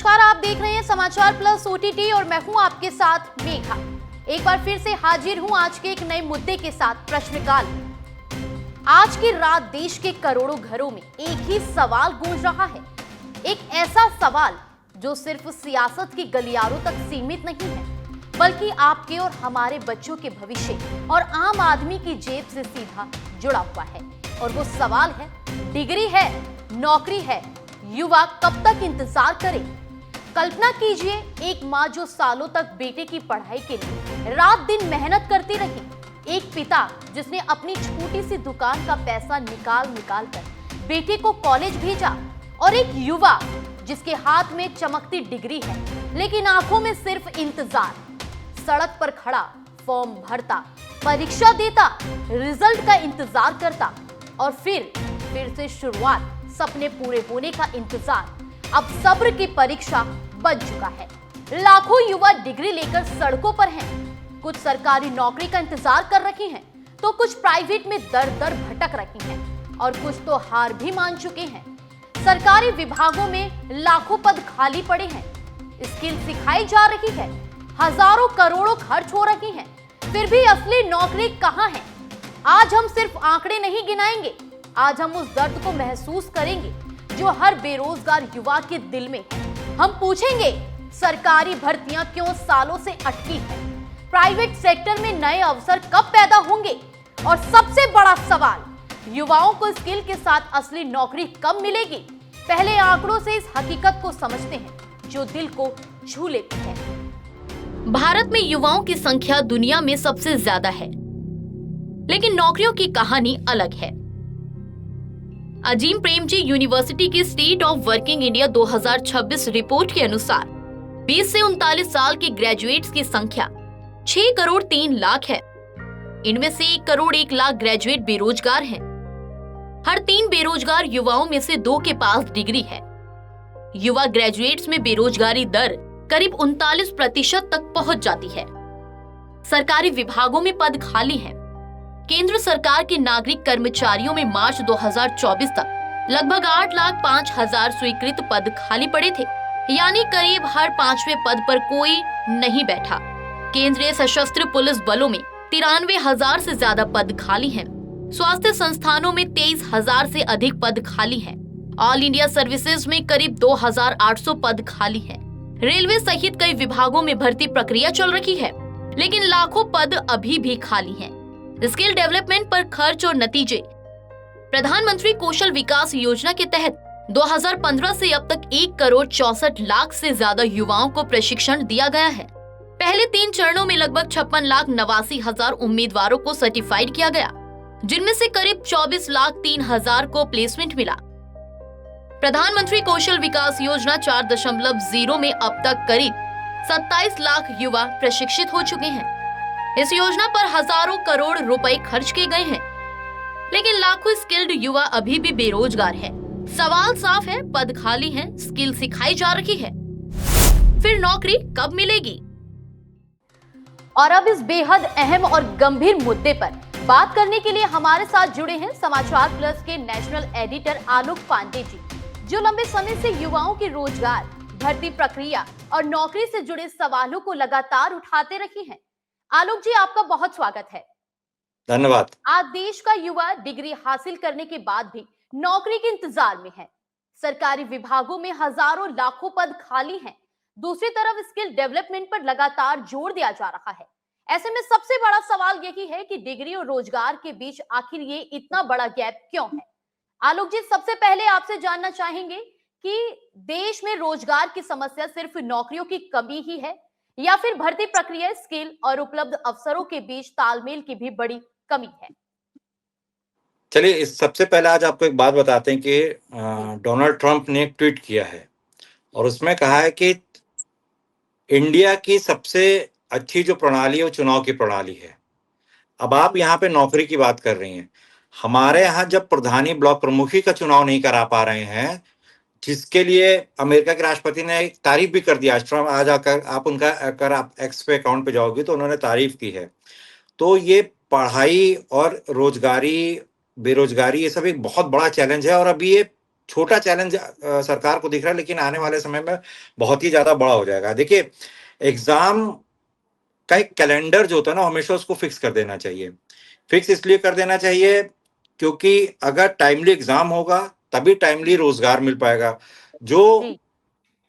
नमस्कार, आप देख रहे हैं समाचार प्लस ओटीटी और मैं हूं आपके साथ मेघा। एक बार फिर से हाजिर हूं आज के एक नए मुद्दे के साथ प्रश्नकाल। आज की रात देश के करोड़ों घरों में एक ही सवाल गूंज रहा है, एक ऐसा सवाल जो सिर्फ सियासत की गलियारों तक सीमित नहीं है, बल्कि आपके और हमारे बच्चों के भविष्य और आम आदमी की जेब से सीधा जुड़ा हुआ है। और वो सवाल है, डिग्री है, नौकरी है, युवा कब तक इंतजार करे। कल्पना कीजिए, एक माँ जो सालों तक बेटे की पढ़ाई के लिए रात दिन मेहनत करती रही, एक पिता जिसने अपनी छोटी सी दुकान का पैसा निकाल कर बेटे को कॉलेज भेजा, और एक युवा जिसके हाथ में चमकती डिग्री है लेकिन आंखों में सिर्फ इंतजार। सड़क पर खड़ा फॉर्म भरता, परीक्षा देता, रिजल्ट का इंतजार करता और फिर से शुरुआत, सपने पूरे होने का इंतजार। अब सब्र की परीक्षा बन चुका है। लाखों युवा डिग्री लेकर सड़कों पर हैं। कुछ सरकारी नौकरी का इंतजार कर रही हैं, तो कुछ प्राइवेट में दर दर भटक रही हैं और कुछ तो हार भी मान चुके हैं। सरकारी विभागों में लाखों पद खाली पड़े हैं, स्किल सिखाई जा रही है, हजारों करोड़ों खर्च हो रही हैं, फिर भी असली नौकरी कहां है? आज हम सिर्फ आंकड़े नहीं गिनाएंगे, आज हम उस दर्द को महसूस करेंगे जो हर बेरोजगार युवा के दिल में है। हम पूछेंगे, सरकारी भर्तियां क्यों सालों से अटकी है? प्राइवेट सेक्टर में नए अवसर कब पैदा होंगे? और सबसे बड़ा सवाल, युवाओं को स्किल के साथ असली नौकरी कब मिलेगी? पहले आंकड़ों से इस हकीकत को समझते हैं जो दिल को छू लेती है। भारत में युवाओं की संख्या दुनिया में सबसे ज्यादा है, लेकिन नौकरियों की कहानी अलग है। अजीम प्रेमजी यूनिवर्सिटी की state of working India 2026 report के अनुसार 20 से 39 साल के ग्रेजुएट्स की संख्या 6 करोड़ 3 लाख है। इनमें से 1 करोड़ 1 लाख ग्रेजुएट बेरोजगार हैं। हर 3 बेरोजगार युवाओं में से 2 के पास डिग्री है। युवा ग्रेजुएट्स में बेरोजगारी दर करीब 39% तक पहुंच जाती है। सरकारी विभागों में पद खाली हैं। केंद्र सरकार के नागरिक कर्मचारियों में मार्च 2024 तक लगभग 8,05,000 स्वीकृत पद खाली पड़े थे, यानी करीब हर 5वें पद पर कोई नहीं बैठा। केंद्रीय सशस्त्र पुलिस बलों में 93,000 से ज्यादा पद खाली हैं। स्वास्थ्य संस्थानों में 23,000 से अधिक पद खाली हैं। ऑल इंडिया सर्विसेज में करीब 2,800 पद खाली हैं। रेलवे सहित कई विभागों में भर्ती प्रक्रिया चल रही है, लेकिन लाखों पद अभी भी खाली हैं। स्किल डेवलपमेंट पर खर्च और नतीजे। प्रधानमंत्री कौशल विकास योजना के तहत 2015 से अब तक 1 करोड़ 64 लाख से ज्यादा युवाओं को प्रशिक्षण दिया गया है। पहले 3 चरणों में लगभग 56,89,000 उम्मीदवारों को सर्टिफाइड किया गया, जिनमें से करीब 24,03,000 को प्लेसमेंट मिला। प्रधानमंत्री कौशल विकास योजना 4.0 में अब तक करीब 27 लाख युवा प्रशिक्षित हो चुके हैं। इस योजना पर हजारों करोड़ रुपए खर्च किए गए हैं, लेकिन लाखों स्किल्ड युवा अभी भी बेरोजगार हैं। सवाल साफ है, पद खाली हैं, स्किल सिखाई जा रही है, फिर नौकरी कब मिलेगी? और अब इस बेहद अहम और गंभीर मुद्दे पर बात करने के लिए हमारे साथ जुड़े हैं समाचार प्लस के नेशनल एडिटर आलोक पांडे जी, जो लंबे समय से युवाओं की रोजगार, भर्ती प्रक्रिया और नौकरी से जुड़े सवालों को लगातार उठाते रहे हैं। आलोक जी, आपका बहुत स्वागत है। धन्यवाद। आज देश का युवा डिग्री हासिल करने के बाद भी नौकरी के इंतजार में है। सरकारी विभागों में हजारों लाखों पद खाली हैं। दूसरी तरफ स्किल डेवलपमेंट पर लगातार जोर दिया जा रहा है। ऐसे में सबसे बड़ा सवाल यही है कि डिग्री और रोजगार के बीच आखिर ये इतना बड़ा गैप क्यों है? आलोक जी, सबसे पहले आपसे जानना चाहेंगे कि देश में रोजगार की समस्या सिर्फ नौकरियों की कमी ही है, या फिर भर्ती प्रक्रिया, स्किल और उपलब्ध अवसरों के बीच तालमेल की भी बड़ी कमी है? चलिए, सबसे पहले आज आपको एक बात बताते हैं कि डोनाल्ड ट्रंप ने एक ट्वीट किया है और उसमें कहा है कि इंडिया की सबसे अच्छी जो प्रणाली है वो चुनाव की प्रणाली है। अब आप यहाँ पे नौकरी की बात कर रही हैं। हमारे यहाँ जब प्रधानी ब्लॉक प्रमुखी का चुनाव नहीं करा पा रहे हैं, जिसके लिए अमेरिका के राष्ट्रपति ने एक तारीफ भी कर दिया। आज आकर आप उनका अगर आप एक्स पे अकाउंट पे जाओगे तो उन्होंने तारीफ की है। तो ये पढ़ाई और रोजगारी, बेरोजगारी, ये सब एक बहुत बड़ा चैलेंज है और अभी ये छोटा चैलेंज सरकार को दिख रहा है, लेकिन आने वाले समय में बहुत ही ज्यादा बड़ा हो जाएगा। देखिए, एग्जाम का एक कैलेंडर जो होता है ना, हमेशा उसको फिक्स कर देना चाहिए। फिक्स इसलिए कर देना चाहिए क्योंकि अगर टाइमली एग्जाम होगा तभी टाइमली रोजगार मिल पाएगा। जो जी।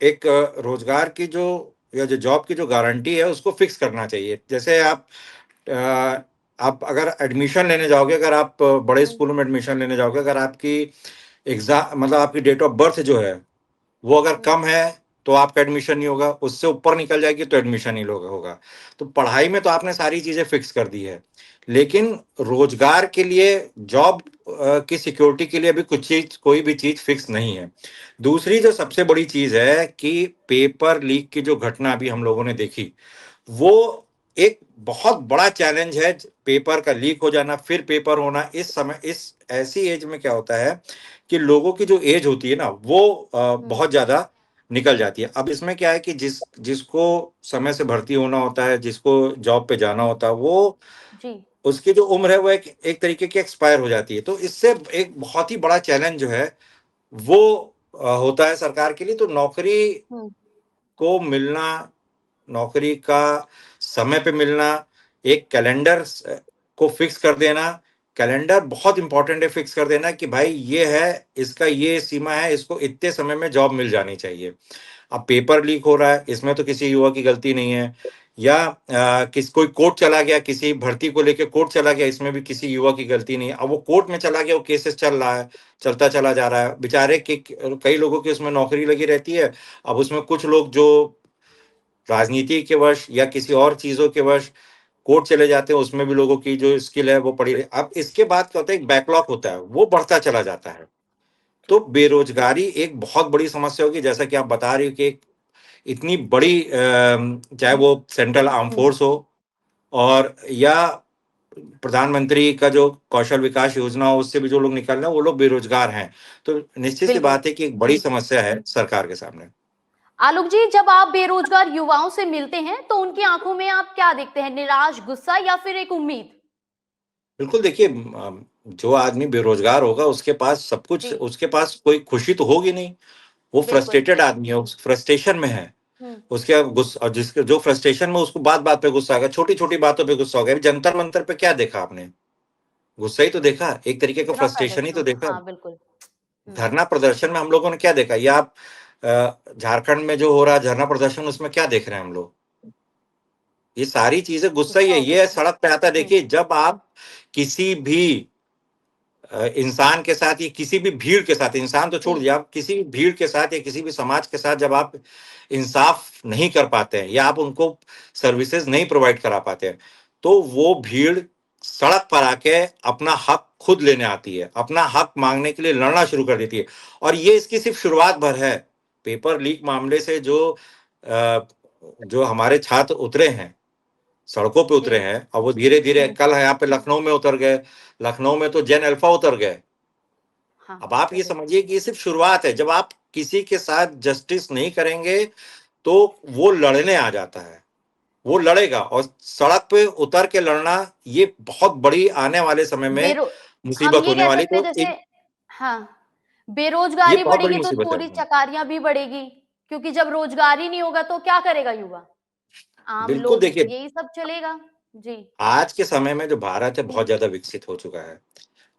एक रोजगार की जो या जो जॉब की जो गारंटी है उसको फिक्स करना चाहिए। जैसे आप अगर एडमिशन लेने जाओगे, अगर आप बड़े हम्म, स्कूलों में एडमिशन लेने जाओगे, अगर आपकी एग्जाम मतलब आपकी डेट ऑफ बर्थ जो है वो अगर हम्म, कम है तो आपका एडमिशन नहीं होगा, उससे ऊपर निकल जाएगी तो एडमिशन ही होगा। तो पढ़ाई में तो आपने सारी चीजें फिक्स कर दी है, लेकिन रोजगार के लिए, जॉब की सिक्योरिटी के लिए अभी कुछ चीज, कोई भी चीज फिक्स नहीं है। दूसरी जो सबसे बड़ी चीज है कि पेपर लीक की जो घटना अभी हम लोगों ने देखी, वो एक बहुत बड़ा चैलेंज है। पेपर का लीक हो जाना, फिर पेपर होना, इस समय इस ऐसी एज में क्या होता है कि लोगों की जो एज होती है ना वो हम्म, बहुत ज्यादा निकल जाती है। अब इसमें क्या है कि जिसको समय से भर्ती होना होता है, जिसको जॉब पे जाना होता है, वो जी। उसकी जो उम्र है वो एक तरीके की एक्सपायर हो जाती है। तो इससे एक बहुत ही बड़ा चैलेंज जो है वो होता है सरकार के लिए। तो नौकरी हम्म, को मिलना, नौकरी का समय पे मिलना, एक कैलेंडर को फिक्स कर देना। कैलेंडर बहुत इंपॉर्टेंट है, फिक्स कर देना कि भाई ये है, इसका ये सीमा है, इसको इतने समय में जॉब मिल जानी चाहिए। अब पेपर लीक हो रहा है, इसमें तो किसी युवा की गलती नहीं है, या कोई कोर्ट चला गया, किसी भर्ती को लेकर कोर्ट चला गया, इसमें भी किसी युवा की गलती नहीं है। अब वो कोर्ट में चला गया, वो केसेस चल रहा है, चलता चला जा रहा है, बेचारे के कई लोगों की उसमें नौकरी लगी रहती है। अब उसमें कुछ लोग जो राजनीति के वश या किसी और चीजों के वश कोर्ट चले जाते हैं, उसमें भी लोगों की जो स्किल है वो पड़ी रही। अब इसके बाद क्या होता है, एक बैकलॉग होता है, वो बढ़ता चला जाता है। तो बेरोजगारी एक बहुत बड़ी समस्या होगी, जैसा कि आप बता रही हो कि इतनी बड़ी चाहे वो सेंट्रल आर्म हम्म, फोर्स हो और या प्रधानमंत्री का जो कौशल विकास योजना हो, उससे भी जो लोग निकल रहे हैं वो लोग बेरोजगार हैं। तो निश्चित सी बिल्कुल। बात है कि एक बड़ी समस्या है सरकार के सामने। आलोक जी, जब आप बेरोजगार युवाओं से मिलते हैं तो उनकी आंखों में आप क्या देखते हैं? निराश, गुस्सा या फिर एक उम्मीद? बिल्कुल, देखिए, जो आदमी बेरोजगार होगा उसके पास सब कुछ, जी। उसके पास कोई खुशी तो होगी नहीं। वो बिल्कुल। फ्रस्ट्रेटेड आदमी है, उस फ्रस्ट्रेशन में है। हम्म, उसके गुस्सा, और जिसके जो फ्रस्ट्रेशन में, उसको बात बात पे गुस्सा आ गया, छोटी छोटी बातों पे गुस्सा हो गया। अभी जंतर मंतर पे क्या देखा आपने? गुस्सा ही तो देखा, एक तरीके का कितना फ्रस्ट्रेशन ही तो प्रदर्शन, देखा। हाँ बिल्कुल। हम्म, धरना प्रदर्शन में हम लोगों ने क्या देखा? या आप झारखंड में जो हो रहा है धरना प्रदर्शन, उसमें क्या देख रहे हैं हम लोग? ये सारी चीजें गुस्सा ही गुस्सा है। होता ये है। सड़क पे आता है, हम्म, देखिए, जब आप किसी भी इंसान के साथ या किसी भी भीड़ के साथ, इंसान तो छोड़ जी। दिए, आप किसी भी भीड़ के साथ या किसी भी समाज के साथ जब आप इंसाफ नहीं कर पाते हैं या आप उनको सर्विसेज नहीं प्रोवाइड करा पाते हैं, तो वो भीड़ सड़क पर आके अपना हक खुद लेने आती है, अपना हक मांगने के लिए लड़ना शुरू कर देती है। और ये इसकी सिर्फ शुरुआत भर है। पेपर लीक मामले से जो हमारे छात्र उतरे हैं, सड़कों पे जी। उतरे हैं, और वो धीरे धीरे, हम्म, कल यहाँ पे लखनऊ में उतर गए, लखनऊ में तो जेन अल्फा उतर गए। हाँ अब आप ये बिल्कुल। समझिए कि ये सिर्फ शुरुआत है। जब आप किसी के साथ जस्टिस नहीं करेंगे तो वो लड़ने आ जाता है, वो लड़ेगा, और सड़क पे उतर के लड़ना, ये बहुत बड़ी आने वाले समय में बेरो हम मुसीबत ये होने कह वाली। सकते हैं तो जैसे, एक हाँ, ये बेरोजगारी बहुत बड़ी बढ़ेगी तो मुसीबत है। चोरी चकारियां भी बढ़ेगी, क्योंकि जब रोजगार ही नहीं होगा तो क्या करेगा युवा? आम बिल्कुल, लोग, देखिए, यही सब चलेगा। जी। आज के समय में जो भारत है हम्म, बहुत ज्यादा विकसित हो चुका है।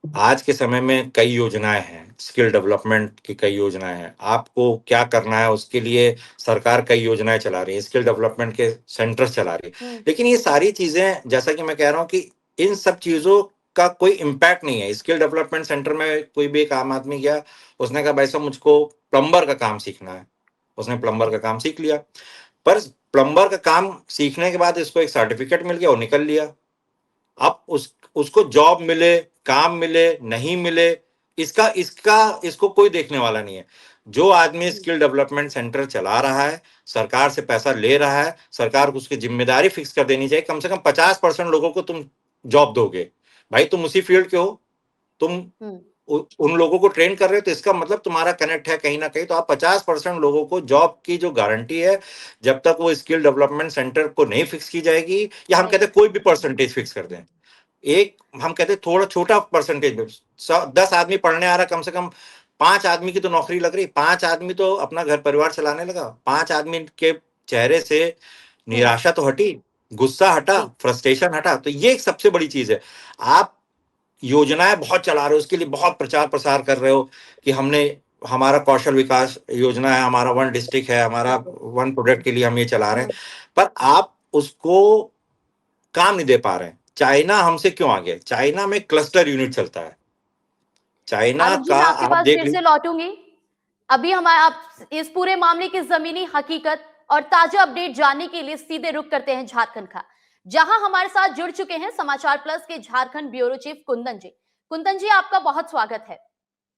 आज के समय में कई योजनाएं हैं, स्किल डेवलपमेंट की कई योजनाएं हैं। आपको क्या करना है उसके लिए सरकार कई योजनाएं चला रही है, स्किल डेवलपमेंट के सेंटर्स चला रही है। हम्म, लेकिन ये सारी चीजें, जैसा कि मैं कह रहा हूँ कि इन सब चीजों का कोई इम्पैक्ट नहीं है। स्किल डेवलपमेंट सेंटर में कोई भी एक आम आदमी गया, उसने कहा भाई साहब मुझको प्लम्बर का काम सीखना है, उसने प्लम्बर का काम सीख लिया। पर प्लम्बर का काम सीखने के बाद इसको एक सर्टिफिकेट मिल गया, वो निकल लिया। अब उसको जॉब मिले, काम मिले, नहीं मिले, इसका इसका इसको कोई देखने वाला नहीं है। जो आदमी हम्म, स्किल डेवलपमेंट सेंटर चला रहा है, सरकार से पैसा ले रहा है, सरकार को उसकी जिम्मेदारी फिक्स कर देनी चाहिए। कम से कम 50% लोगों को तुम जॉब दोगे। भाई तुम उसी फील्ड के हो, तुम हम्म, उन लोगों को ट्रेन कर रहे हो, तो इसका मतलब तुम्हारा कनेक्ट है कहीं ना कहीं। तो आप 50% लोगों को जॉब की जो गारंटी है, जब तक वो स्किल डेवलपमेंट सेंटर को नहीं फिक्स की जाएगी, या हम कहते नहीं। हैं कोई भी परसेंटेज फिक्स कर दें, एक हम कहते हैं थोड़ा छोटा परसेंटेज में, 10 आदमी पढ़ने आ रहा, कम से कम 5 आदमी की तो नौकरी लग रही, 5 आदमी तो अपना घर परिवार चलाने लगा, 5 आदमी के चेहरे से निराशा तो हटी, गुस्सा हटा, जी। फ्रस्ट्रेशन हटा। तो ये एक सबसे बड़ी चीज है। आप योजनाएं बहुत चला रहे हो, उसके लिए बहुत प्रचार प्रसार कर रहे हो कि हमने, हमारा कौशल विकास योजना है, हमारा वन डिस्ट्रिक्ट है, हमारा वन प्रोडक्ट के लिए हम ये चला रहे हैं, पर आप उसको काम नहीं दे पा रहे हैं। चाइना हमसे क्यों आगे? चाइना में क्लस्टर यूनिट चलता है। चाइना आलोक जी, का मैं आपके आप पास देख फिर लीजिए। से लौटूंगी। अभी हमारे आप इस पूरे मामले की जमीनी हकीकत और ताजा अपडेट जानने के लिए सीधे रुख करते हैं झारखंड का, जहां हमारे साथ जुड़ चुके हैं समाचार प्लस के झारखंड ब्यूरो चीफ कुंदन जी। कुंदन जी, आपका बहुत स्वागत है।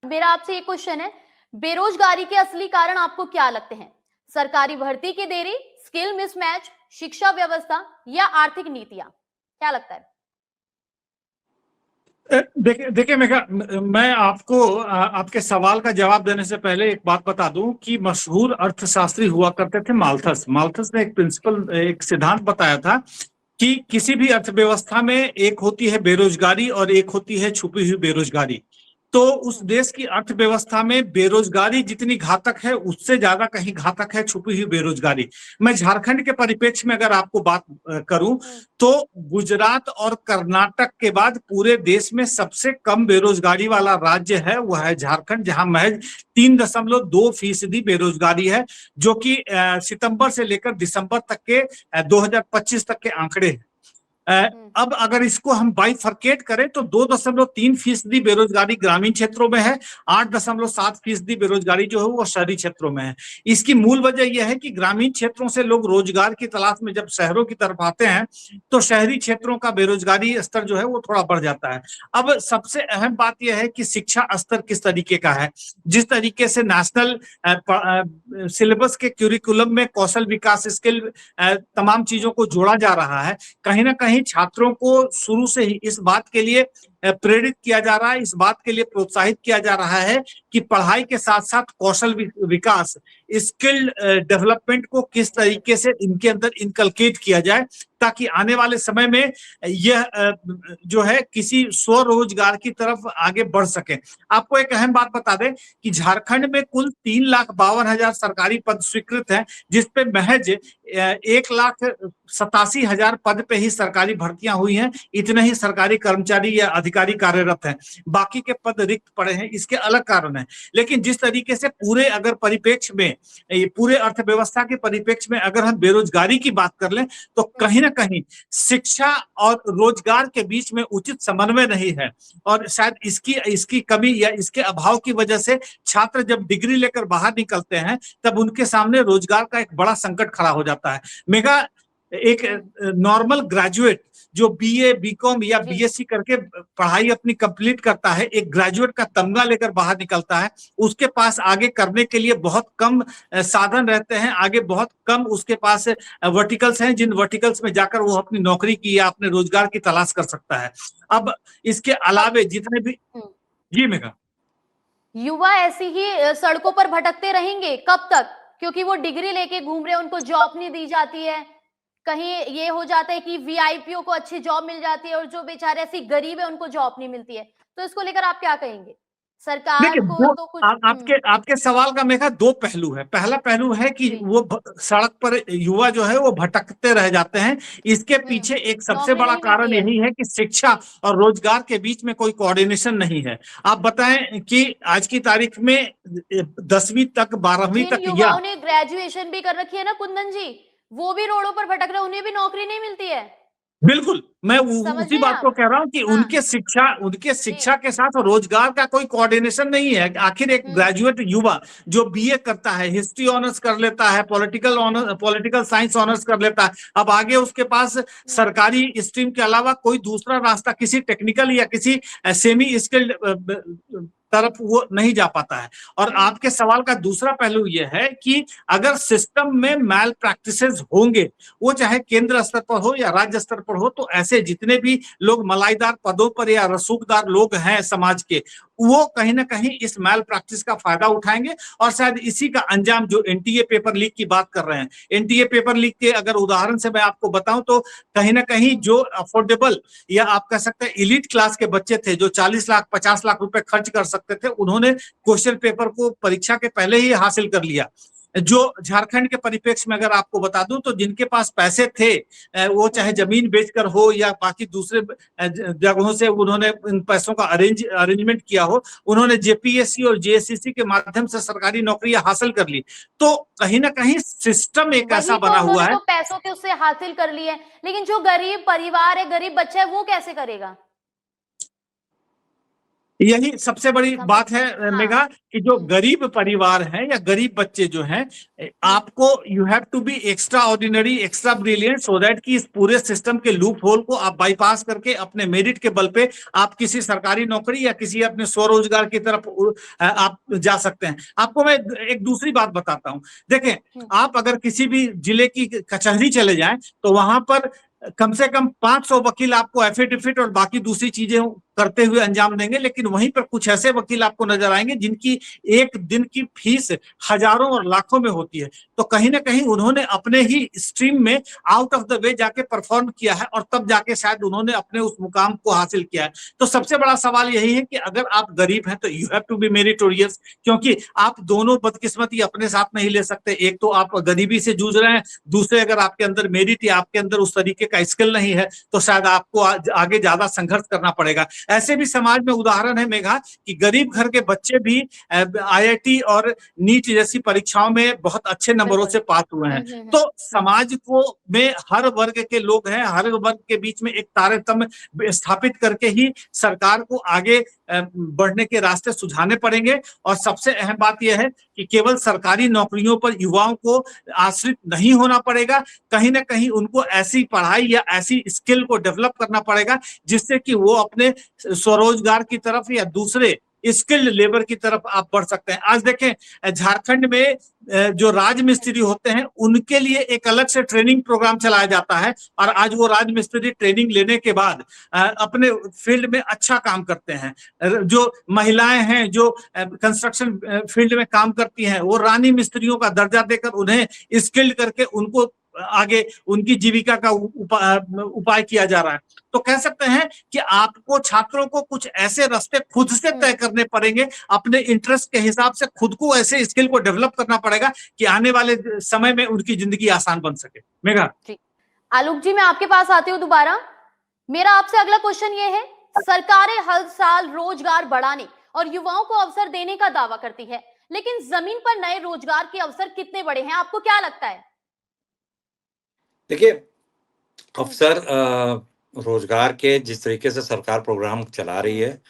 मेरा आपसे एक क्वेश्चन है, बेरोजगारी के असली कारण आपको क्या लगते हैं? सरकारी भर्ती की देरी, स्किल मिसमैच, शिक्षा व्यवस्था या आर्थिक नीतियां? क्या लगता है? देखिए देखिए मैं आपको आपके सवाल का जवाब देने से पहले एक बात बता दूं कि मशहूर अर्थशास्त्री हुआ करते थे माल्थस। माल्थस ने एक सिद्धांत बताया था कि किसी भी अर्थव्यवस्था में एक होती है बेरोजगारी और एक होती है छुपी हुई बेरोजगारी। तो उस देश की अर्थव्यवस्था में बेरोजगारी जितनी घातक है उससे ज्यादा कहीं घातक है छुपी हुई बेरोजगारी। मैं झारखंड के परिप्रेक्ष्य में अगर आपको बात करूं तो गुजरात और कर्नाटक के बाद पूरे देश में सबसे कम बेरोजगारी वाला राज्य है वह है झारखंड, जहां महज 3.2% बेरोजगारी है, जो कि सितंबर से लेकर दिसंबर तक के 2025 तक के आंकड़े हैं। अब अगर इसको हम बाइफरकेट करें तो 2.3% बेरोजगारी ग्रामीण क्षेत्रों में है, 8.7% बेरोजगारी जो है वो शहरी क्षेत्रों में है। इसकी मूल वजह यह है कि ग्रामीण क्षेत्रों से लोग रोजगार की तलाश में जब शहरों की तरफ आते हैं तो शहरी क्षेत्रों का बेरोजगारी स्तर जो है वो थोड़ा बढ़ जाता है। अब सबसे अहम बात यह है कि शिक्षा स्तर किस तरीके का है। जिस तरीके से नेशनल सिलेबस के क्यूरिकुलम में कौशल विकास, स्किल, तमाम चीजों को जोड़ा जा रहा है, कहीं ना कहीं छात्रों को शुरू से ही इस बात के लिए प्रेरित किया जा रहा है, इस बात के लिए प्रोत्साहित किया जा रहा है कि पढ़ाई के साथ साथ कौशल विकास, स्किल डेवलपमेंट को किस तरीके से इनके अंदर इनकलकेट किया जाए ताकि आने वाले समय में यह जो है किसी स्वरोजगार की तरफ आगे बढ़ सके। आपको एक अहम बात बता दें कि झारखंड में कुल 3,52,000 सरकारी पद स्वीकृत हैं, जिसपे महज 1,87,000 पद पे ही सरकारी भर्तियां हुई हैं। इतने ही सरकारी कर्मचारी या अधिकारी कार्यरत हैं, बाकी के पद रिक्त पड़े हैं। इसके अलग कारण है, लेकिन जिस तरीके से पूरे अगर परिप्रेक्ष्य में, पूरे अर्थव्यवस्था के परिप्रेक्ष्य में अगर हम बेरोजगारी की बात कर लें तो कहीं ना कहीं शिक्षा और रोजगार के बीच में उचित समन्वय नहीं है, और शायद इसकी कमी या इसके अभाव की वजह से छात्र जब डिग्री लेकर बाहर निकलते हैं तब उनके सामने रोजगार का एक बड़ा संकट खड़ा हो जाता है। मेगा एक नॉर्मल ग्रेजुएट जो बीए, बीकॉम या बीएससी करके पढ़ाई अपनी कंप्लीट करता है, एक ग्रेजुएट का तमगा लेकर बाहर निकलता है, उसके पास आगे करने के लिए बहुत कम साधन रहते हैं, आगे बहुत कम उसके पास वर्टिकल्स हैं जिन वर्टिकल्स में जाकर वो अपनी नौकरी की या अपने रोजगार की तलाश कर सकता है। अब इसके अलावे जितने भी जी मेगा युवा ऐसी ही सड़कों पर भटकते रहेंगे कब तक? क्योंकि वो डिग्री लेके घूम रहे हैं, उनको जॉब नहीं दी जाती है। कहीं ये हो जाता है कि वीआईपीओ को अच्छी जॉब मिल जाती है और जो बेचारे ऐसी गरीब है उनको जॉब नहीं मिलती है। तो इसको लेकर आप क्या कहेंगे? सरकार देखिए, को तो कुछ आपके सवाल का मेरा दो पहलू है। पहला पहलू है कि वो सड़क पर युवा जो है वो भटकते रह जाते हैं। इसके पीछे एक सबसे बड़ा कारण यही है कि शिक्षा और रोजगार के बीच में कोई कोऑर्डिनेशन नहीं है। आप बताएं कि आज की तारीख में 10वीं तक, 12वीं तक युवाओं ने ग्रेजुएशन भी कर रखी है ना कुंदन जी, वो भी रोडों पर भटक रहे, उन्हें भी नौकरी नहीं मिलती है। बिल्कुल, मैं उसी बात को कह रहा हूं कि उनके शिक्षा के साथ रोजगार का कोई कोऑर्डिनेशन नहीं है। आखिर एक ग्रेजुएट युवा जो बीए करता है, हिस्ट्री ऑनर्स कर लेता है, पॉलिटिकल साइंस ऑनर्स कर लेता है, अब आगे उसके पास सरकारी स्ट्रीम के अलावा कोई दूसरा रास्ता किसी टेक्निकल या किसी सेमी स्किल्ड तरफ वो नहीं जा पाता है। और आपके सवाल का दूसरा पहलू यह है कि अगर सिस्टम में मैल प्रैक्टिसेस होंगे, वो चाहे केंद्र स्तर पर हो या राज्य स्तर पर हो, तो ऐसे से जितने भी लोग मलाईदार पदों पर या रसूखदार लोग हैं समाज के, वो कहीं ना कहीं इस मैल प्रैक्टिस का फायदा उठाएंगे और शायद इसी का अंजाम, जो एनटीए पेपर लीक की बात कर रहे हैं, एनटीए पेपर लीक के अगर उदाहरण से मैं आपको बताऊं तो कहीं ना कहीं जो अफोर्डेबल या आप कह सकते हैं इलीट क्लास के बच्चे थे, जो 40 लाख 50 लाख रुपए खर्च कर सकते थे, उन्होंने क्वेश्चन पेपर को परीक्षा के पहले ही हासिल कर लिया। जो झारखंड के परिप्रेक्ष्य में अगर आपको बता दूं तो जिनके पास पैसे थे, वो चाहे जमीन बेचकर हो या बाकी दूसरे जगहों से उन्होंने इन पैसों का अरेंजमेंट किया हो, उन्होंने जेपीएससी और जेएससीसी के माध्यम से सरकारी नौकरियां हासिल कर ली। तो कहीं ना कहीं सिस्टम एक ऐसा बना हुआ है। तो पैसों के उससे हासिल कर लिए, लेकिन जो गरीब परिवार है, गरीब बच्चा है, वो कैसे करेगा? यही सबसे बड़ी बात है मेघा, कि जो गरीब परिवार हैं या गरीब बच्चे जो हैं, आपको you have to be extraordinary, extra brilliant, so that कि इस पूरे सिस्टम के लूप होल को आप बाईपास करके अपने मेरिट के बल पे आप किसी सरकारी नौकरी या किसी अपने स्वरोजगार की तरफ आप जा सकते हैं। आपको मैं एक दूसरी बात बताता हूं। देखें, आप अगर किसी भी जिले की कचहरी चले जाएं तो वहां पर कम से कम 500 वकील आपको एफिडेविट और बाकी दूसरी चीजें करते हुए अंजाम देंगे, लेकिन वहीं पर कुछ ऐसे वकील आपको नजर आएंगे जिनकी एक दिन की फीस हजारों और लाखों में होती है। तो कहीं ना कहीं उन्होंने अपने ही स्ट्रीम में आउट ऑफ द वे जाके परफॉर्म किया है और तब जाके शायद उन्होंने अपने उस मुकाम को हासिल किया है। तो सबसे बड़ा सवाल यही है कि अगर आप गरीब हैं तो you have to be meritorious, क्योंकि आप दोनों बदकिस्मती अपने साथ नहीं ले सकते। एक तो आप गरीबी से जूझ रहे हैं, दूसरे अगर आपके अंदर मेरिट या आपके अंदर उस तरीके का स्किल नहीं है तो शायद आपको आगे ज्यादा संघर्ष करना पड़ेगा। ऐसे भी समाज में उदाहरण है मेघा कि गरीब घर के बच्चे भी आईआईटी और नीट जैसी परीक्षाओं में बहुत अच्छे नंबरों से पास हुए हैं। तो समाज को में हर वर्ग के लोग हैं, हर वर्ग के बीच में एक तारतम्य स्थापित करके ही सरकार को आगे बढ़ने के रास्ते सुझाने पड़ेंगे। और सबसे अहम बात यह है कि केवल सरकारी नौकरियों पर युवाओं को आश्रित नहीं होना पड़ेगा, कहीं ना कहीं उनको ऐसी पढ़ाई या ऐसी स्किल को डेवलप करना पड़ेगा जिससे कि वो अपने स्वरोजगार की तरफ या दूसरे स्किल्ड लेबर की तरफ आप बढ़ सकते हैं। आज देखें, झारखंड में जो राजमिस्त्री होते हैं उनके लिए एक अलग से ट्रेनिंग प्रोग्राम चलाया जाता है और आज वो राजमिस्त्री ट्रेनिंग लेने के बाद अपने फील्ड में अच्छा काम करते हैं। जो महिलाएं हैं जो कंस्ट्रक्शन फील्ड में काम करती हैं, वो रानी मिस्त्रियों का दर्जा देकर उन्हें स्किल्ड करके उनको आगे उनकी जीविका का उपाय किया जा रहा है। तो कह सकते हैं कि आपको छात्रों को कुछ ऐसे रास्ते खुद से तय करने पड़ेंगे, अपने इंटरेस्ट के हिसाब से खुद को ऐसे स्किल को डेवलप करना पड़ेगा कि आने वाले समय में उनकी जिंदगी आसान बन सके। मेघा जी, आलोक जी, मैं आपके पास आती हूँ दोबारा। मेरा आपसे अगला क्वेश्चन ये है, सरकारें हर साल रोजगार बढ़ाने और युवाओं को अवसर देने का दावा करती है, लेकिन जमीन पर नए रोजगार के अवसर कितने बड़े हैं, आपको क्या लगता है? देखिए, अवसर रोजगार के जिस तरीके से सरकार प्रोग्राम चला रही है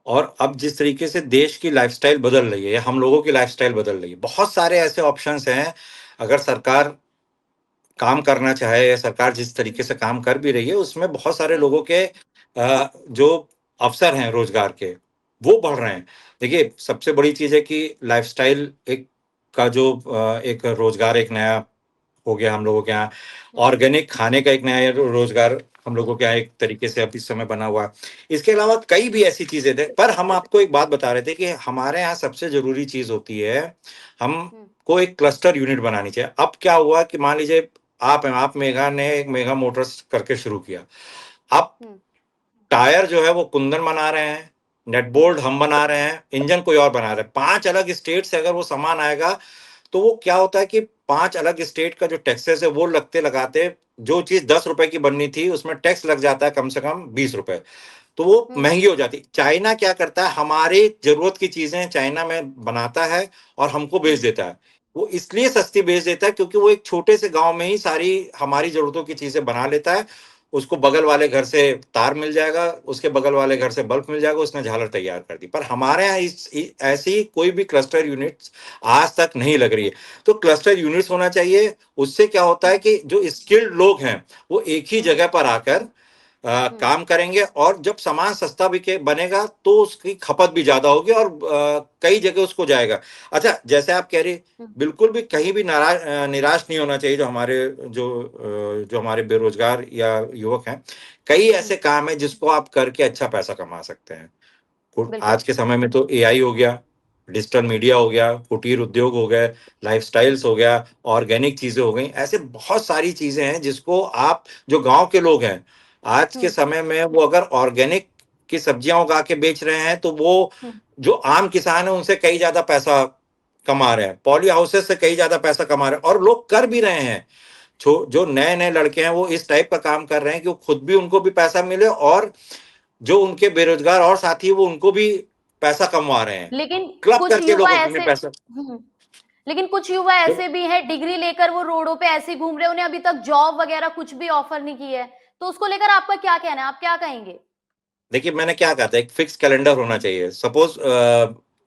और अब जिस तरीके से देश की लाइफस्टाइल बदल रही है, हम लोगों की लाइफस्टाइल बदल रही है, बहुत सारे ऐसे ऑप्शंस हैं। अगर सरकार काम करना चाहे या सरकार जिस तरीके से काम कर भी रही है उसमें बहुत सारे लोगों के जो अवसर हैं रोजगार के वो बढ़ रहे हैं। देखिए, सबसे बड़ी चीज है कि लाइफस्टाइल एक का जो एक रोजगार एक नया हो गया हम लोगों के यहाँ। ऑर्गेनिक खाने का एक नया रोजगार हम लोगों के यहाँ एक तरीके से अब इस समय बना हुआ है। इसके अलावा कई भी ऐसी चीजें थे, पर हम आपको एक बात बता रहे थे कि हमारे यहाँ सबसे जरूरी चीज होती है, हमको एक क्लस्टर यूनिट बनानी चाहिए। अब क्या हुआ कि मान लीजिए आप मेगा ने एक मेगा मोटर्स करके शुरू किया, अब टायर जो है वो कुंदन बना रहे हैं, नेटबोल्ट हम बना रहे हैं, इंजन कोई और बना रहे हैं। 5 अलग स्टेट से अगर वो सामान आएगा तो वो क्या होता है कि 5 अलग स्टेट का जो टैक्सेस है वो लगाते जो चीज 10 रुपए की बननी थी उसमें टैक्स लग जाता है कम से कम 20 रुपए, तो वो महंगी हो जाती। चाइना क्या करता है, हमारी जरूरत की चीजें चाइना में बनाता है और हमको बेच देता है। वो इसलिए सस्ती बेच देता है क्योंकि वो एक छोटे से गांव में ही सारी हमारी जरूरतों की चीजें बना लेता है। उसको बगल वाले घर से तार मिल जाएगा, उसके बगल वाले घर से बल्ब मिल जाएगा, उसने झालर तैयार कर दी। पर हमारे यहाँ ऐसी कोई भी क्लस्टर यूनिट्स आज तक नहीं लग रही है। तो क्लस्टर यूनिट्स होना चाहिए। उससे क्या होता है कि जो स्किल्ड लोग हैं वो एक ही जगह पर आकर काम करेंगे, और जब सामान सस्ता भी बनेगा तो उसकी खपत भी ज्यादा होगी और कई जगह उसको जाएगा। अच्छा, जैसे आप कह रही, बिल्कुल भी कहीं भी निराश नहीं होना चाहिए। जो हमारे बेरोजगार या युवक हैं, कई ऐसे काम है जिसको आप करके अच्छा पैसा कमा सकते हैं। आज के समय में तो एआई हो गया, डिजिटल मीडिया हो गया, कुटीर उद्योग हो गए, लाइफस्टाइल्स हो गया, ऑर्गेनिक चीजें हो गई, ऐसे बहुत सारी चीजें हैं जिसको आप, जो गांव के लोग हैं आज के समय में, वो अगर ऑर्गेनिक की सब्जियां उगा के बेच रहे हैं तो वो जो आम किसान है उनसे कई ज्यादा पैसा कमा रहे हैं, पॉली हाउसेस से कई ज्यादा पैसा कमा रहे हैं, और लोग कर भी रहे हैं। जो नए नए लड़के हैं वो इस टाइप का काम कर रहे हैं कि वो खुद भी, उनको भी पैसा मिले, और जो उनके बेरोजगार और साथी है वो उनको भी पैसा कमवा रहे हैं। लेकिन क्लब कुछ करके युवा लोग अपने ऐसे पैसा, लेकिन कुछ युवा ऐसे भी हैं, डिग्री लेकर वो रोडों पे ऐसे घूम रहे हैं, उन्हें अभी तक जॉब वगैरह कुछ भी ऑफर नहीं की है, तो उसको लेकर आपका क्या कहना है, आप क्या कहेंगे? देखिए मैंने क्या कहा था, एक फिक्स कैलेंडर होना चाहिए। सपोज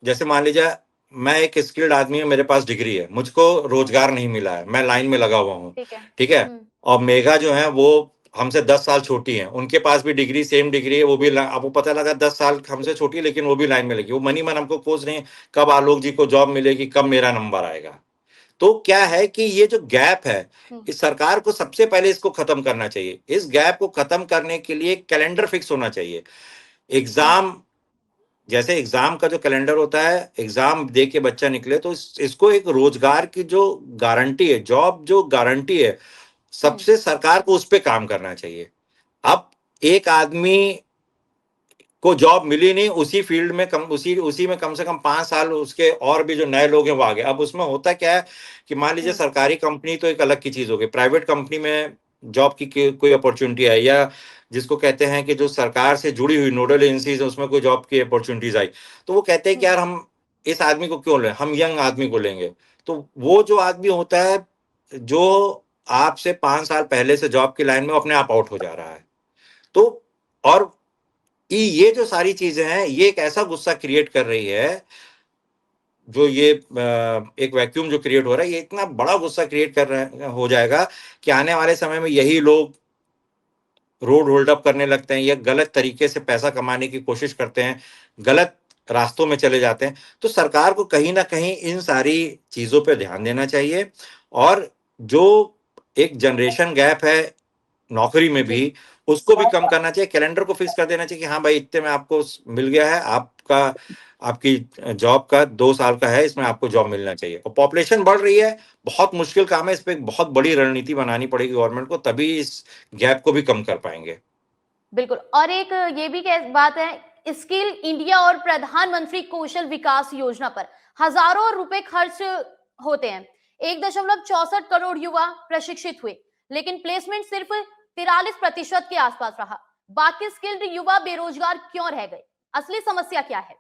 जैसे मान लीजिए मैं एक स्किल्ड आदमी हूं, मेरे पास डिग्री है, मुझको रोजगार नहीं मिला है, मैं लाइन में लगा हुआ हूँ, ठीक है। ठीक है। और मेघा जो है वो हमसे 10 साल छोटी है, उनके पास भी डिग्री, सेम डिग्री है, वो भी आपको पता लगा 10 साल हमसे छोटी है, लेकिन वो भी लाइन में लगी। वो मनी मन हमको खोज रहे हैं कब आलोक जी को जॉब मिलेगी, कब मेरा नंबर आएगा। तो क्या है कि ये जो गैप है, इस सरकार को सबसे पहले इसको खत्म करना चाहिए। इस गैप को खत्म करने के लिए कैलेंडर फिक्स होना चाहिए। एग्जाम, जैसे एग्जाम का जो कैलेंडर होता है, एग्जाम दे के बच्चा निकले, तो इसको एक रोजगार की जो गारंटी है, जॉब जो गारंटी है, सबसे सरकार को उस पे काम करना चाहिए। अब एक आदमी को जॉब मिली नहीं, उसी फील्ड में उसी में कम से कम 5 साल उसके और भी जो नए लोग हैं वो आ गए। अब उसमें होता क्या है कि मान लीजिए सरकारी कंपनी तो एक अलग की चीज हो गई, प्राइवेट कंपनी में जॉब की कोई अपॉर्चुनिटी है, या जिसको कहते हैं कि जो सरकार से जुड़ी हुई नोडल एजेंसीज है उसमें कोई जॉब की अपॉर्चुनिटीज आई, तो वो कहते हैं कि यार हम इस आदमी को क्यों लें, हम यंग आदमी को लेंगे। तो वो जो आदमी होता है जो आपसे 5 साल पहले से जॉब की लाइन में, अपने आप आउट हो जा रहा है। तो और ये जो सारी चीजें हैं, ये एक ऐसा गुस्सा क्रिएट कर रही है, जो ये एक वैक्यूम जो क्रिएट हो रहा है, ये इतना बड़ा गुस्सा क्रिएट कर रहे हो जाएगा कि आने वाले समय में यही लोग रोड होल्ड अप करने लगते हैं, या गलत तरीके से पैसा कमाने की कोशिश करते हैं, गलत रास्तों में चले जाते हैं। तो सरकार को कहीं ना कहीं इन सारी चीजों पे ध्यान देना चाहिए, और जो एक जनरेशन गैप है नौकरी में भी, उसको भी कम करना चाहिए। कैलेंडर को फिक्स कर देना चाहिए कि हाँ भाई, इतने में आपको मिल गया है, आपकी जॉब का 2 साल का है, इसमें आपको जॉब मिलना चाहिए। और पॉपुलेशन बढ़ रही है, बहुत मुश्किल काम है, इस पे एक बहुत बड़ी रणनीति बनानी पड़ेगी गवर्नमेंट को, तभी इस गैप को भी कम कर पाएंगे। बिल्कुल। और एक ये भी बात है, स्किल इंडिया और प्रधानमंत्री कौशल विकास योजना पर हजारों रुपए खर्च होते हैं। 1.64 करोड़ युवा प्रशिक्षित हुए, लेकिन प्लेसमेंट सिर्फ 43% के आसपास रहा। बाकी स्किल्ड युवा बेरोजगार क्यों रह गए? असली समस्या क्या है?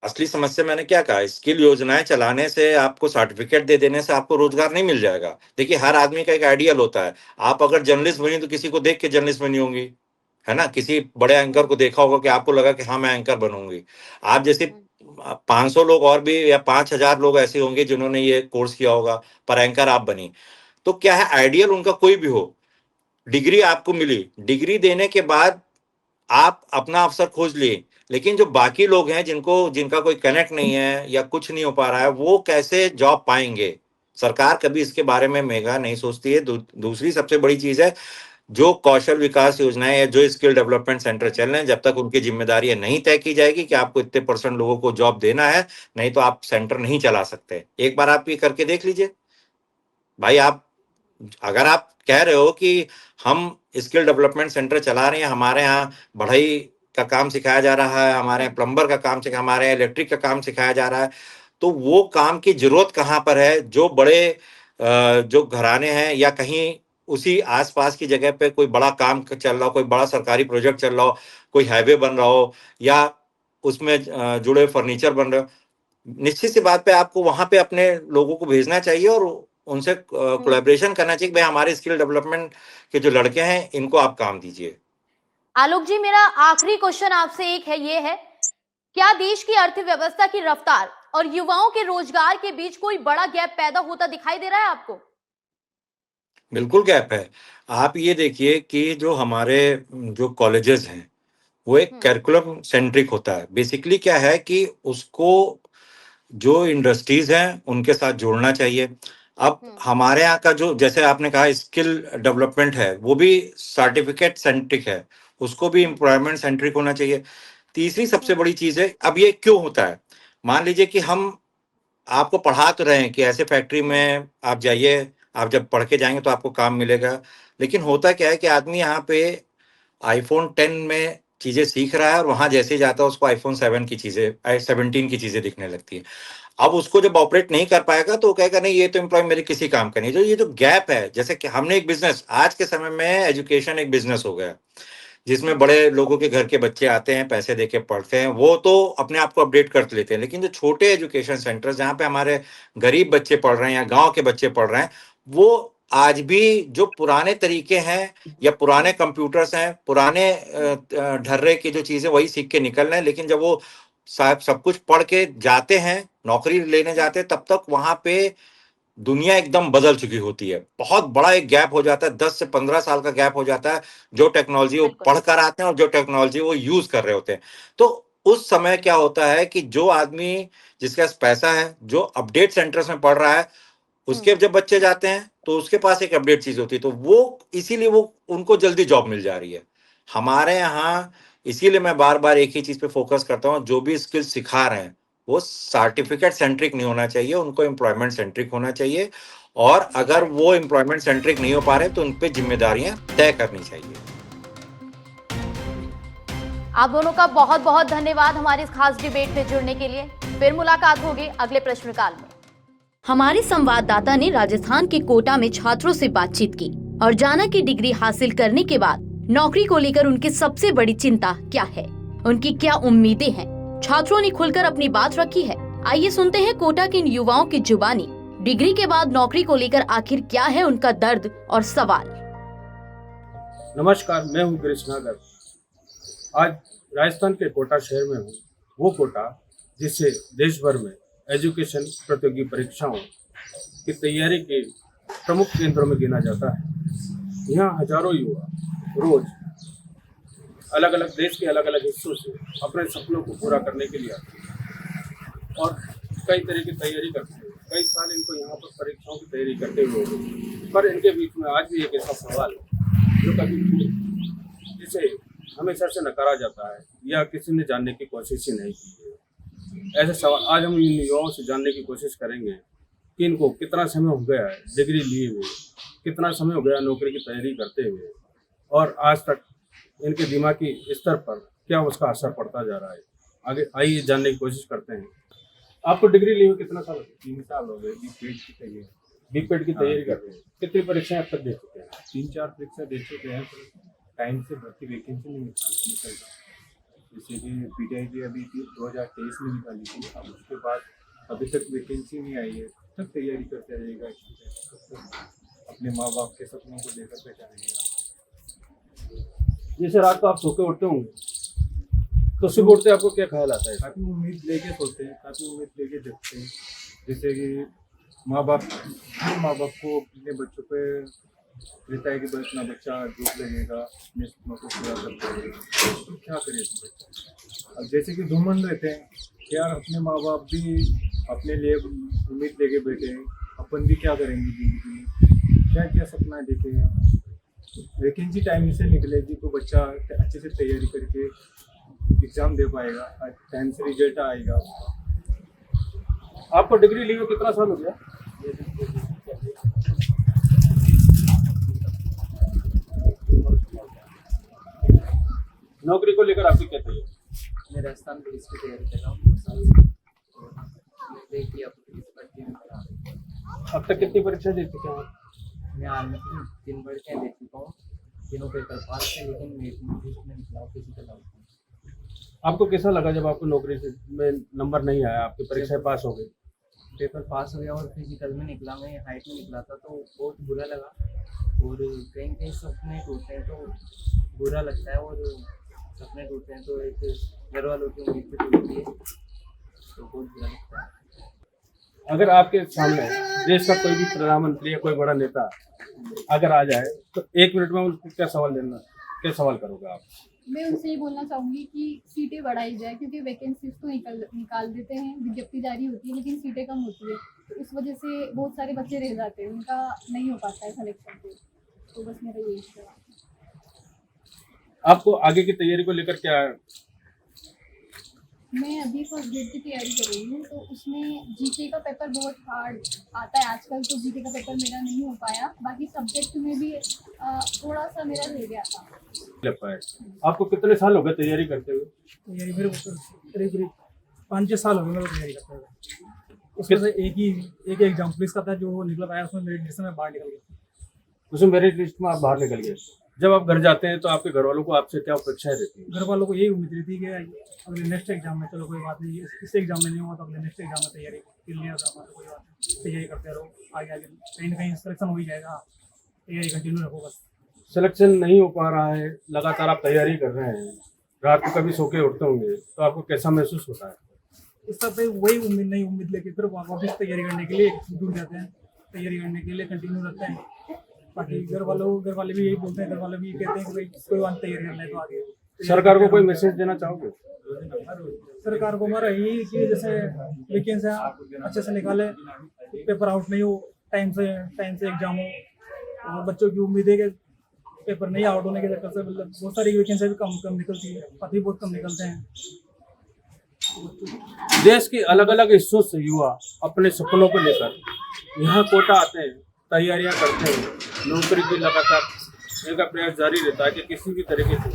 असली समस्या मैंने क्या कहा, स्किल योजनाएं चलाने से, आपको सर्टिफिकेट दे देने से आपको रोजगार नहीं मिल जाएगा। देखिए हर आदमी का एक आइडियल होता है। आप अगर जर्नलिस्ट बनी तो किसी को देख के जर्नलिस्ट बनी होंगी, है ना। किसी बड़े एंकर को देखा होगा कि आपको लगा कि हाँ मैं एंकर बनूंगी। आप जैसे 500 लोग और भी, या 5000 लोग ऐसे होंगे जिन्होंने ये कोर्स किया होगा, पर एंकर आप बनी। तो क्या है, आइडियल उनका कोई भी हो, डिग्री आपको मिली, डिग्री देने के बाद आप अपना अवसर खोज लिए, लेकिन जो बाकी लोग हैं जिनका कोई कनेक्ट नहीं है या कुछ नहीं हो पा रहा है, वो कैसे जॉब पाएंगे? सरकार कभी इसके बारे में मेगा नहीं सोचती है। दूसरी सबसे बड़ी चीज है, जो कौशल विकास योजनाएं या जो स्किल डेवलपमेंट सेंटर चल रहे हैं, जब तक उनकी जिम्मेदारी नहीं तय की जाएगी कि आपको इतने % लोगों को जॉब देना है, नहीं तो आप सेंटर नहीं चला सकते। एक बार आप ये करके देख लीजिए भाई। अगर आप कह रहे हो कि हम स्किल डेवलपमेंट सेंटर चला रहे हैं, हमारे यहाँ बढ़ई का काम सिखाया जा रहा है, हमारे यहाँ प्लम्बर का काम सिखाया, हमारे यहाँ इलेक्ट्रिक का काम सिखाया जा रहा है, तो वो काम की जरूरत कहाँ पर है? जो बड़े जो घराने हैं, या कहीं उसी आसपास की जगह पे कोई बड़ा काम चल रहा हो, कोई बड़ा सरकारी प्रोजेक्ट चल रहा हो, कोई हाईवे बन रहा हो, या उसमें जुड़े फर्नीचर बन रहे हो, निश्चित सी बात पे आपको वहां पे अपने लोगों को भेजना चाहिए, और उनसे कोलैबोरेशन करना चाहिए कि भाई हमारे स्किल डेवलपमेंट के जो लड़के हैं, इनको आप काम दीजिए। आलोक जी, मेरा आखिरी क्वेश्चन आपसे एक है, ये है, क्या देश की अर्थव्यवस्था की रफ्तार और युवाओं के रोजगार के बीच कोई बड़ा गैप पैदा होता दिखाई दे रहा है आपको? बिल्कुल गैप है। आप ये देखिए कि जो हमारे जो कॉलेजेस हैं, वो एक करिकुलम सेंट्रिक होता है। बेसिकली क्या है कि उसको जो इंडस्ट्रीज हैं उनके साथ जोड़ना चाहिए। अब हमारे यहाँ का जो जैसे आपने कहा स्किल डेवलपमेंट है, वो भी सर्टिफिकेट सेंट्रिक है, उसको भी एम्प्लॉयमेंट सेंट्रिक होना चाहिए। तीसरी सबसे बड़ी चीज है, अब ये क्यों होता है? मान लीजिए कि हम आपको पढ़ा तो रहे हैं कि ऐसे फैक्ट्री में आप जाइए, आप जब पढ़ के जाएंगे तो आपको काम मिलेगा, लेकिन होता क्या है कि आदमी यहाँ पे आईफोन 10 में चीजें सीख रहा है और वहां जैसे ही जाता है उसको आईफोन 7 की चीजें 17 की चीजें दिखने लगती है। अब उसको जब ऑपरेट नहीं कर पाएगा तो वो कहेगा नहीं ये तो एम्प्लॉय मेरे किसी काम का नहीं। जो ये जो गैप है, जैसे कि हमने एक बिजनेस, आज के समय में एजुकेशन एक बिजनेस हो गया, जिसमें बड़े लोगों के घर के बच्चे आते हैं, पैसे देके पढ़ते हैं, वो तो अपने आप को अपडेट कर लेते हैं, लेकिन जो छोटे एजुकेशन सेंटर जहाँ पे हमारे गरीब बच्चे पढ़ रहे हैं या गांव के बच्चे पढ़ रहे हैं, वो आज भी जो पुराने तरीके हैं या पुराने कंप्यूटर्स हैं, पुराने ढर्रे की जो चीजें वही सीख के निकल रहे हैं, लेकिन जब वो साहब सब कुछ पढ़ के जाते हैं, नौकरी लेने जाते हैं, तब तक वहां पे दुनिया एकदम बदल चुकी होती है। बहुत बड़ा एक गैप हो जाता है, 10 से 15 साल का गैप हो जाता है, जो टेक्नोलॉजी वो बिल्कुल। पढ़ कर आते हैं और जो टेक्नोलॉजी वो यूज कर रहे होते हैं। तो उस समय क्या होता है कि जो आदमी जिसके पास पैसा है, जो अपडेट सेंटर्स में पढ़ रहा है, उसके जब बच्चे जाते हैं तो उसके पास एक अपडेट चीज होती है, तो वो इसीलिए वो उनको जल्दी जॉब मिल जा रही है। हमारे यहाँ इसीलिए मैं बार बार एक ही चीज पे फोकस करता हूँ, जो भी स्किल सिखा रहे हैं वो सर्टिफिकेट सेंट्रिक नहीं होना चाहिए, उनको एम्प्लॉयमेंट सेंट्रिक होना चाहिए। और अगर वो एम्प्लॉयमेंट सेंट्रिक नहीं हो पा रहे तो उन पे जिम्मेदारियां तय करनी चाहिए। आप दोनों का बहुत बहुत धन्यवाद हमारे इस खास डिबेट में जुड़ने के लिए। फिर मुलाकात होगी अगले प्रश्नकाल में। हमारे संवाददाता ने राजस्थान के कोटा में छात्रों से बातचीत की और जाना कि डिग्री हासिल करने के बाद नौकरी को लेकर उनकी सबसे बड़ी चिंता क्या है, उनकी क्या उम्मीदें हैं। छात्रों ने खुलकर अपनी बात रखी है। आइए सुनते हैं कोटा के इन युवाओं की जुबानी। डिग्री के बाद नौकरी को लेकर आखिर क्या है उनका दर्द और सवाल। नमस्कार, मैं हूँ कृष्णा गर्ग। आज राजस्थान के कोटा शहर में हूँ, वो कोटा जिसे देश भर में एजुकेशन प्रतियोगी परीक्षाओं की तैयारी के प्रमुख केंद्रों में गिना जाता है। यहाँ हजारों युवा रोज अलग अलग देश के अलग अलग हिस्सों से अपने सपनों को पूरा करने के लिए आते हैं और कई तरह की तैयारी करते हैं। कई साल इनको यहाँ पर परीक्षाओं की तैयारी करते हुए हो गए, पर इनके बीच में आज भी एक ऐसा सवाल है जो कभी जिसे हमेशा से नकारा जाता है या किसी ने जानने की कोशिश ही नहीं की है। ऐसे सवाल आज हम इन युवाओं से जानने की कोशिश करेंगे कि इनको कितना समय हो गया है डिग्री लिए हुए, कितना समय हो गया नौकरी की तैयारी करते हुए, और आज तक इनके दिमागी स्तर पर क्या उसका असर पड़ता जा रहा है। आगे आइए जानने की कोशिश करते हैं। आपको डिग्री लिए हुए कितना साल हो गया? 3 साल हो गए बीपीएड की तैयारी। बीपीएड की तैयारी कर रहे हैं। कितनी परीक्षाएं अब तक दे चुके हैं? 3-4 परीक्षा दे चुके हैं, टाइम से भर्ती वैकेंसी नहीं निकलता। जैसे कि पीटीआई की अभी 2023 में निकाली थी, अब उसके बाद अभी तक वैकेंसी नहीं आई है। तब तैयारी करते रहेगा, अपने माँ बाप के सपनों को लेकर के रहेगा। जैसे रात को आप सो के उठते होंगे तो सुबह उठते आपको क्या ख्याल आता है? काफ़ी उम्मीद लेके सोते हैं, काफ़ी उम्मीद लेके जगते हैं। जैसे कि माँ बाप को अपने बच्चों पे रहता है कि बस अपना बच्चा जॉब लगेगा, अपने सपनों को पूरा कर देगा, तो क्या करे बच्चा। अब जैसे कि घुमंड रहते हैं कि यार अपने माँ बाप भी अपने लिए उम्मीद लेके बैठे हैं, अपन भी क्या करेंगे जिंदगी में, क्या क्या सपना देखे हैं। वैकेंसी टाइम से निकलेगी तो बच्चा अच्छे से तैयारी करके एग्ज़ाम दे पाएगा, टाइम से रिजल्ट आएगा। आपको डिग्री लिए हुए कितना साल हो गया? नौकरी को लेकर आपकी क्या तैयारी? मैं राजस्थान पुलिस की तैयारी कर रहा हूँ 2 साल से, और देखिए अब पुलिस भर्ती में करा रहा हूँ। अब तक कितनी परीक्षा दे चुके हैं? मैं आर्मी की 3 परीक्षाएँ दे चुका हूँ, तीनों पेपर पास है, लेकिन मेरिट लिस्ट में निकला हूँ फिजिकल आउटकम। आपको कैसा लगा जब आपको नौकरी से में नंबर नहीं आया, आपकी परीक्षाएं पास हो गई? पेपर पास हो गया और फिजिकल में निकला, मैं हाइट में निकला था तो बहुत बुरा लगा, और कहीं कहीं सपने टूटते हैं तो बुरा लगता है, और सपने टूटते हैं तो एक घर वालों की उम्मीद पे टूटती है तो बहुत बुरा लगता है। अगर आपके सामने देश का कोई भी प्रधानमंत्री या कोई बड़ा नेता अगर आ जाए तो 1 मिनट में उनको क्या सवाल करोगे आप? मैं उनसे ये बोलना चाहूँगी कि सीटें बढ़ाई जाए, क्योंकि वैकेंसीज तो निकाल देते हैं, विज्ञप्ति जारी होती है लेकिन सीटें कम होती है, तो इस वजह से बहुत सारे बच्चे रह जाते हैं, उनका नहीं हो पाता है सिलेक्शन पे। तो बस मेरा यही है। आपको आगे की तैयारी को लेकर क्या? मैं अभी फर्स्ट ग्रेड की तैयारी कर रही हूँ, तो उसमें जीके का पेपर बहुत हार्ड आता है आजकल, तो जीके का पेपर मेरा नहीं हो पाया। बाकी सब्जेक्ट में भी थोड़ा सा मेरा रह गया था। लगता है आपको कितने साल हो गए तैयारी करते हुए? तैयारी मेरे को करीब 5-6 साल हो गए मेरे को तैयारी करते हुए। उसमें से एक एग्जाम पुलिस का था जो निकल पाया, उसमें मेरिट लिस्ट में बाहर निकल गया। उसमें मेरिट लिस्ट में आप बाहर निकल गए। जब आप घर जाते हैं तो आपके घर वालों को आपसे क्या अपेक्षाएं रहती है? घर वालों को यही उम्मीद रहती है कि अगले नेक्स्ट एग्जाम में, चलो कोई बात नहीं, इस एग्जाम में नहीं हुआ तो अगले नेक्स्ट एग्जाम में तैयारी कर लिया था, कोई बात नहीं, तैयारी करते रहो, आगे कहीं ना कहीं सिलेक्शन हो ही जाएगा, तैयारी कंटिन्यू रखो बस। सिलेक्शन नहीं हो पा रहा है, लगातार आप तैयारी कर रहे हैं, रात को कभी सो के उठते होंगे, तो आपको कैसा महसूस होता है? इस सब पे वही उम्मीद लेके फिर वापस तैयारी करने के लिए जुट जाते हैं, तैयारी करने के लिए कंटिन्यू रखते हैं। बाकी घर वाले भी यही बोलते हैं, घर वाले भी कहते हैं कि भाई कोई बात तैयारी करना है तो आगे। सरकार को कोई मैसेज देना चाहोगे? सरकार को हमारा यही कि जैसे वैकेंसी अच्छे से निकाले, पेपर आउट नहीं हो, टाइम से एग्जाम हो, और बच्चों की उम्मीद है कि पेपर नहीं आउट होने के चक्कर से मतलब बहुत सारी वैकेंसी भी कम निकलती है, पति बहुत कम निकलते हैं। देश के अलग अलग हिस्सों से युवा अपने सपनों को लेकर यहाँ कोटा आते हैं, तैयारियां करते हैं, नौकरी की लगातार इनका प्रयास जारी रहता है कि किसी भी तरीके से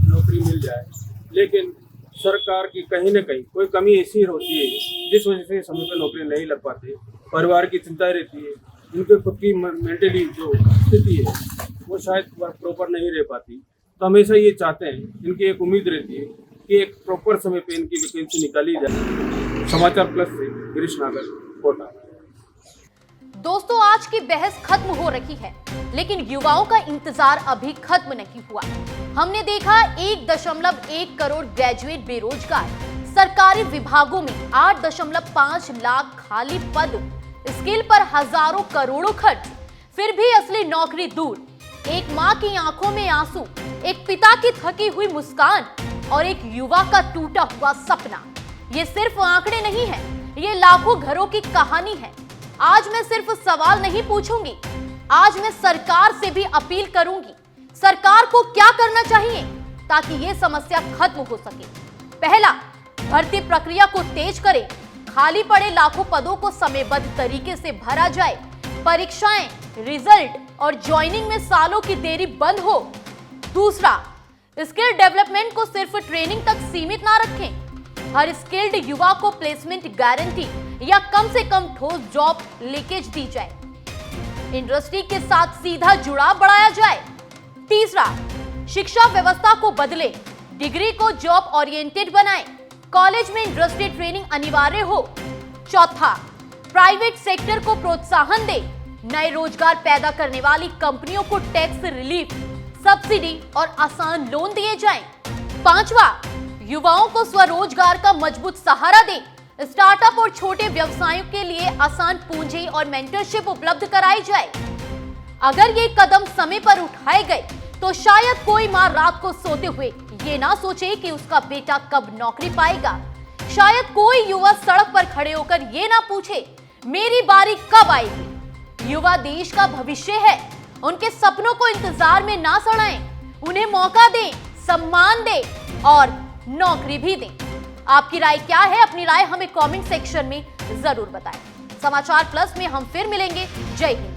नौकरी मिल जाए, लेकिन सरकार की कहीं न कहीं कोई कमी ऐसी होती है जिस वजह से समय पर नौकरी नहीं लग पाती। परिवार की चिंता रहती है, इनके खुद की मेंटली जो स्थिति है वो शायद प्रॉपर नहीं रह पाती, तो हमेशा ये चाहते हैं, इनकी एक उम्मीद रहती है कि एक प्रॉपर समय पे इनकी वैकेंसी निकाली जाए। समाचार प्लस से गिरीश नागर, कोटा। दोस्तों, आज की बहस खत्म हो रही है, लेकिन युवाओं का इंतजार अभी खत्म नहीं हुआ। हमने देखा 1.1 करोड़ ग्रेजुएट बेरोजगार, सरकारी विभागों में 8.5 लाख खाली पद, स्किल पर हजारों करोड़ों खर्च, फिर भी असली नौकरी दूर। एक माँ की आंखों में आंसू, एक पिता की थकी हुई मुस्कान और एक युवा का टूटा हुआ सपना। ये सिर्फ आंकड़े नहीं है, ये लाखों घरों की कहानी है। आज मैं सिर्फ सवाल नहीं पूछूंगी, आज मैं सरकार से भी अपील करूंगी। सरकार को क्या करना चाहिए ताकि ये समस्या खत्म हो सके? पहला, भर्ती प्रक्रिया को तेज करें, खाली पड़े लाखों पदों को समयबद्ध तरीके से भरा जाए, परीक्षाएं, रिजल्ट और ज्वाइनिंग में सालों की देरी बंद हो। दूसरा, स्किल डेवलपमेंट को सिर्फ ट्रेनिंग तक सीमित ना रखें, हर स्किल्ड युवा को प्लेसमेंट गारंटी या कम से कम ठोस जॉब लीकेज दी जाए, इंडस्ट्री के साथ सीधा जुड़ाव बढ़ाया जाए। तीसरा, शिक्षा व्यवस्था को बदले, डिग्री को जॉब ओरिएंटेड बनाएं, कॉलेज में इंडस्ट्री ट्रेनिंग अनिवार्य हो। चौथा, प्राइवेट सेक्टर को प्रोत्साहन दे, नए रोजगार पैदा करने वाली कंपनियों को टैक्स रिलीफ, सब्सिडी और आसान लोन दिए जाएं। पांचवा, युवाओं को स्वरोजगार का मजबूत सहारा दें, स्टार्टअप और छोटे व्यवसायों के लिए आसान पूंजी और मेंटरशिप उपलब्ध कराई जाए। अगर ये कदम समय पर उठाए गए तो शायद कोई माँ रात को सोते हुए ये ना सोचे कि उसका बेटा कब नौकरी पाएगा। शायद कोई युवा सड़क पर खड़े होकर ये ना पूछे मेरी बारी कब आएगी। युवा देश का भविष्य है, उनके सपनों को इंतजार में ना सड़ाएं, उन्हें मौका दें, सम्मान दें और नौकरी भी दें। आपकी राय क्या है? अपनी राय हमें कमेंट सेक्शन में जरूर बताएं। समाचार प्लस में हम फिर मिलेंगे। जय हिंद।